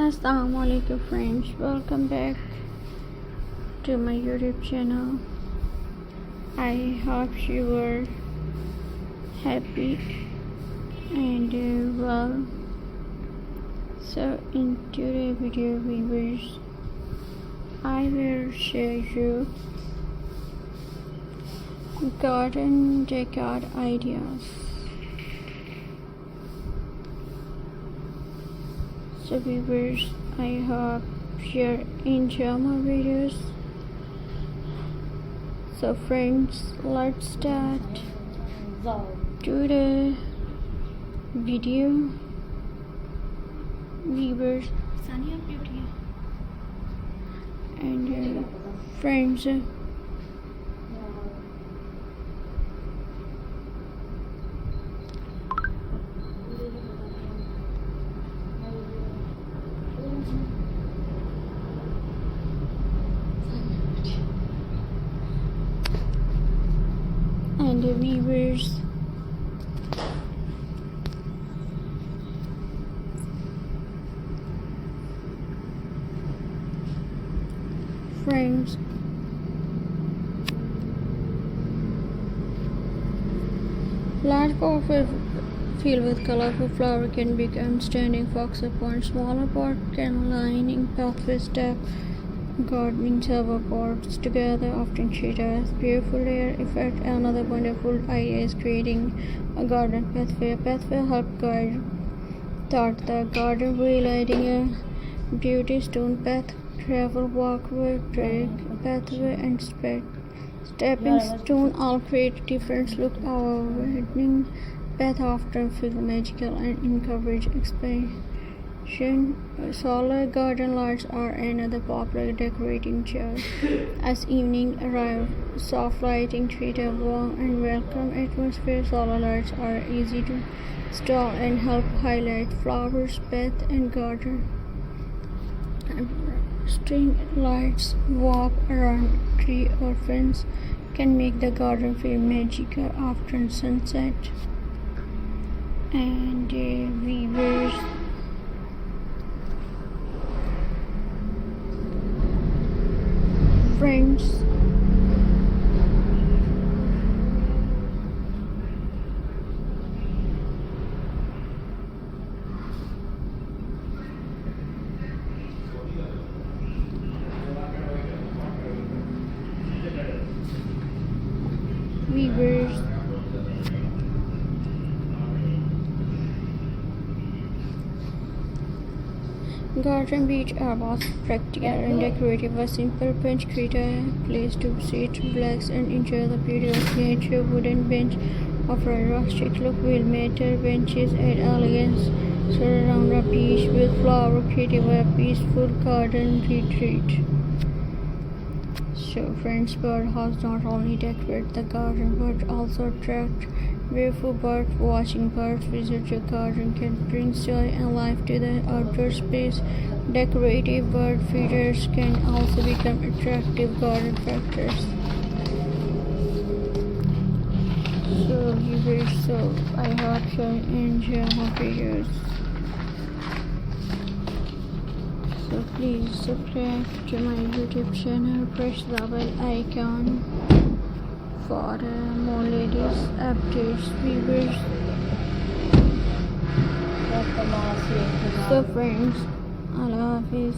Assalamualaikum friends, welcome back to my YouTube channel. I hope you are happy and well. So in today's video viewers, I will share you garden decor ideas. So viewers, I hope you enjoy my videos. So friends, let's start to the video. Viewers and friends, and the viewers, friends, large pot filled with colorful flower can become standing focal point. Smaller pot can lining pathway step gardening silver pots together often create a beautiful layer effect. Another wonderful idea is creating a garden pathway. A pathway help guide thought the garden way, lighting a beauty stone path, travel walkway, track, pathway, and stepping stone all create different look. Our widening path often feel magical and encourage expansion. Solar garden lights are another popular decorating choice. As evening arrives, soft lighting creates a warm and welcome atmosphere. Solar lights are easy to install and help highlight flowers, path, and garden. String lights walk around tree or fence can make the garden feel magical after sunset. And viewers, friends, viewers, garden beach are both practical and decorative. A simple bench creates a place to sit, relax, and enjoy the beauty of nature. Wooden bench offer a rustic look, while metal benches add elegance. Surround a beach with flower, creating a peaceful garden retreat. So friends, birdhouse not only decorate the garden but also attract beautiful birds. Watching birds visit your garden can bring joy and life to the outdoor space. Decorative bird feeders can also become attractive garden factors. So viewers, I hope you enjoy my videos. So please subscribe to my YouTube channel, press the bell icon for more latest updates, viewers. So friends, Allah Hafiz.